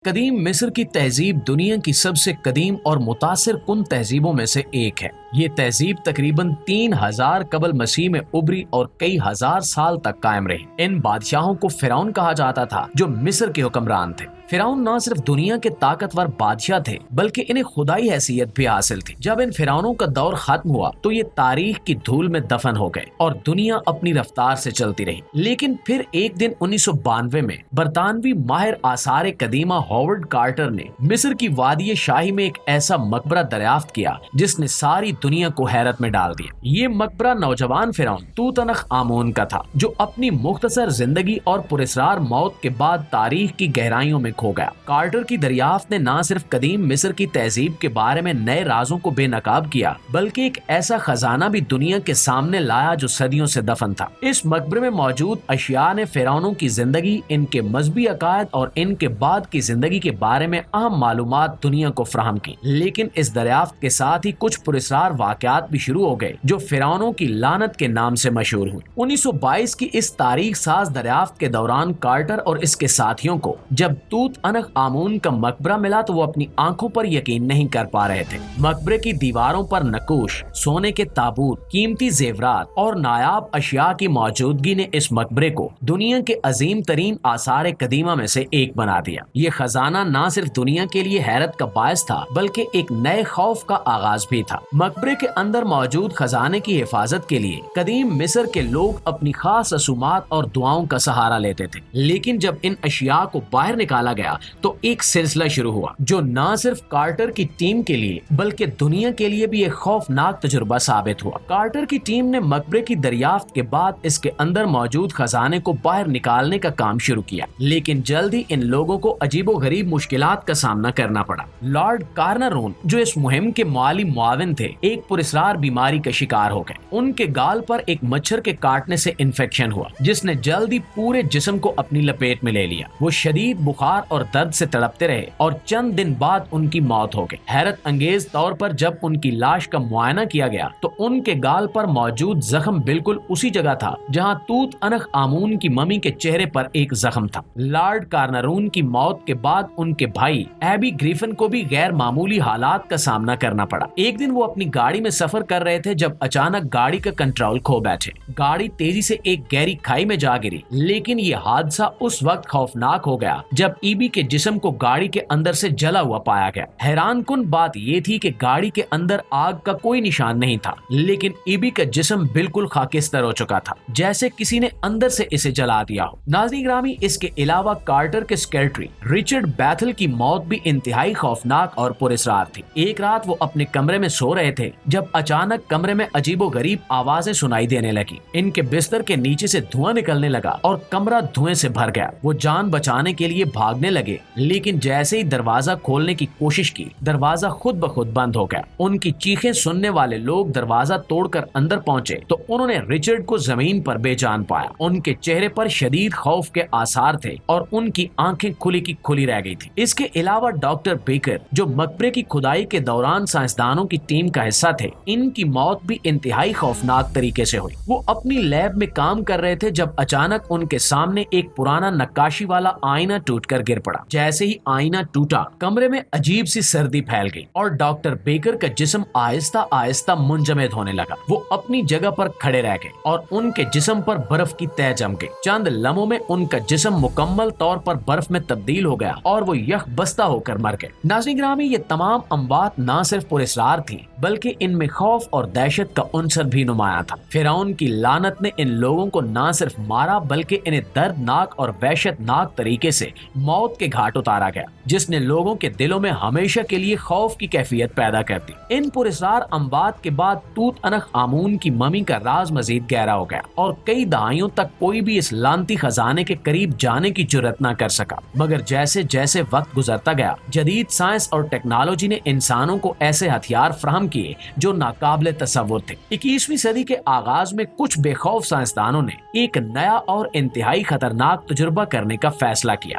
قدیم مصر کی تہذیب دنیا کی سب سے قدیم اور متاثر کن تہذیبوں میں سے ایک ہے۔ یہ تہذیب تقریباً 3000 قبل مسیح میں ابھری اور کئی ہزار سال تک قائم رہی۔ ان بادشاہوں کو فرعون کہا جاتا تھا جو مصر کے حکمران تھے۔ فرعون نہ صرف دنیا کے طاقتور بادشاہ تھے بلکہ انہیں خدائی حیثیت بھی حاصل تھی۔ جب ان فرعونوں کا دور ختم ہوا تو یہ تاریخ کی دھول میں دفن ہو گئے اور دنیا اپنی رفتار سے چلتی رہی۔ لیکن پھر ایک دن 1992 میں برطانوی ماہر آثار قدیمہ ہاورڈ کارٹر نے مصر کی وادی شاہی میں ایک ایسا مقبرہ دریافت کیا جس نے ساری دنیا کو حیرت میں ڈال دیا۔ یہ مقبرہ نوجوان فرعون توت عنخ آمون کا تھا جو اپنی مختصر زندگی اور پراسرار موت کے بعد تاریخ کی گہرائیوں میں کھو گیا۔ کارٹر کی دریافت نے نہ صرف قدیم مصر کی تہذیب کے بارے میں نئے رازوں کو بے نقاب کیا بلکہ ایک ایسا خزانہ بھی دنیا کے سامنے لایا جو صدیوں سے دفن تھا۔ اس مقبرے میں موجود اشیاء نے فرعونوں کی زندگی، ان کے مذہبی عقائد اور ان کے بعد کی زندگی کے بارے میں اہم معلومات دنیا کو فراہم کی۔ لیکن اس دریافت کے ساتھ ہی کچھ پراسرار واقعات بھی شروع ہو گئے جو فرعونوں کی لعنت کے نام سے مشہور ہوئی۔ 1922 کی اس تاریخ ساز دریافت کے دوران کارٹر اور اس کے ساتھیوں کو جب توت عنخ آمون کا مقبرہ ملا تو وہ اپنی آنکھوں پر یقین نہیں کر پا رہے تھے۔ مقبرے کی دیواروں پر نقوش، سونے کے تابوت، قیمتی زیورات اور نایاب اشیاء کی موجودگی نے اس مقبرے کو دنیا کے عظیم ترین آثار قدیمہ میں سے ایک بنا دیا۔ یہ خزانہ نہ صرف دنیا کے لیے حیرت کا باعث تھا بلکہ ایک نئے خوف کا آغاز بھی تھا۔ مقبرے کے اندر موجود خزانے کی حفاظت کے لیے قدیم مصر کے لوگ اپنی خاص رسومات اور دعاؤں کا سہارا لیتے تھے۔ لیکن جب ان اشیاء کو باہر نکالا گیا تو ایک سلسلہ شروع ہوا جو نہ صرف کارٹر کی ٹیم کے لیے بلکہ دنیا کے لیے بھی ایک خوفناک تجربہ ثابت ہوا۔ کارٹر کی ٹیم نے مقبرے کی دریافت کے بعد اس کے اندر موجود خزانے کو باہر نکالنے کا کام شروع کیا، لیکن جلد ہی ان لوگوں کو عجیب و غریب مشکلات کا سامنا کرنا پڑا۔ لارڈ کارنارون جو اس مہم کے مالی معاون تھے ایک پراسرار بیماری کا شکار ہو گئے۔ ان کے گال پر ایک مچھر کے کاٹنے سے انفیکشن ہوا جس نے جلد ہی پورے جسم کو اپنی لپیٹ میں لے لیا۔ وہ شدید بخار اور درد سے تڑپتے رہے اور چند دن بعد ان کی موت ہو گئی۔ حیرت انگیز طور پر جب ان کی لاش کا معائنہ کیا گیا تو ان کے گال پر موجود زخم بالکل اسی جگہ تھا جہاں توت عنخ آمون کی ممی کے چہرے پر ایک زخم تھا۔ لارڈ کارنارون کی موت کے بعد ان کے بھائی ایبی گریفن کو بھی غیر معمولی حالات کا سامنا کرنا پڑا۔ ایک دن وہ اپنی گاڑی میں سفر کر رہے تھے جب اچانک گاڑی کا کنٹرول کھو بیٹھے۔ گاڑی تیزی سے ایک گہری کھائی میں جا گری، لیکن یہ حادثہ اس وقت خوفناک ہو گیا جب ایبی کے جسم کو گاڑی کے اندر سے جلا ہوا پایا گیا۔ حیران کن بات یہ تھی کہ گاڑی کے اندر آگ کا کوئی نشان نہیں تھا، لیکن ایبی کا جسم بالکل خاکستر ہو چکا تھا جیسے کسی نے اندر سے اسے جلا دیا ہو۔ ناظرین گرامی، اس کے علاوہ کارٹر کے سیکریٹری رچرڈ بیتھل کی موت بھی انتہائی خوفناک اور پراسرار تھی۔ ایک رات وہ اپنے کمرے میں سو رہے تھے جب اچانک کمرے میں عجیب و غریب آوازیں سنائی دینے لگی۔ ان کے بستر کے نیچے سے دھواں نکلنے لگا اور کمرہ دھوئیں سے بھر گیا۔ وہ جان بچانے کے لیے بھاگنے لگے، لیکن جیسے ہی دروازہ کھولنے کی کوشش کی دروازہ خود بخود بند ہو گیا۔ ان کی چیخیں سننے والے لوگ دروازہ توڑ کر اندر پہنچے تو انہوں نے رچرڈ کو زمین پر بے جان پایا۔ ان کے چہرے پر شدید خوف کے آثار تھے اور ان کی آنکھیں کھلی کی کھلی رہ گئی تھی۔ اس کے علاوہ ڈاکٹر بیکر جو مقبرے کی کھدائی کے دوران سائنسدانوں کی ٹیم کا حصہ تھے، ان کی موت بھی انتہائی خوفناک طریقے سے ہوئی۔ وہ اپنی لیب میں کام کر رہے تھے جب اچانک ان کے سامنے ایک پرانا نقاشی والا آئینہ ٹوٹ کر گر پڑا۔ جیسے ہی آئینہ ٹوٹا کمرے میں عجیب سی سردی پھیل گئی اور ڈاکٹر بیکر کا جسم آہستہ آہستہ منجمد ہونے لگا۔ وہ اپنی جگہ پر کھڑے رہ گئے اور ان کے جسم پر برف کی تہ جم گئی۔ چند لمحوں میں ان کا جسم مکمل طور پر برف میں تبدیل ہو گیا اور وہ یک بستہ ہو کر مر گئے۔ ناظرین گرامی، یہ تمام اموات نہ صرف پراسرار تھیں بلکہ ان میں خوف اور دہشت کا عنصر بھی نمایاں تھا۔ فرعون کی لعنت نے ان لوگوں کو نہ صرف مارا بلکہ انہیں دردناک اور وحشت ناک طریقے سے موت کے گھاٹ اتارا گیا جس نے لوگوں کے دلوں میں ہمیشہ کے لیے خوف کی کیفیت پیدا کر دی۔ ان پراسرار اموات کے بعد توت عنخ آمون کی ممی کا راز مزید گہرا ہو گیا اور کئی دہائیوں تک کوئی بھی اس لعنتی خزانے کے قریب جانے کی جرات نہ کر سکا۔ مگر جیسے جیسے وقت گزرتا گیا جدید سائنس اور ٹیکنالوجی نے انسانوں کو ایسے ہتھیار فراہم کیے جو ناقابل تصور تھے۔ 21ویں صدی کے آغاز میں کچھ بے خوف سائنسدانوں نے ایک نیا اور انتہائی خطرناک تجربہ کرنے کا فیصلہ کیا۔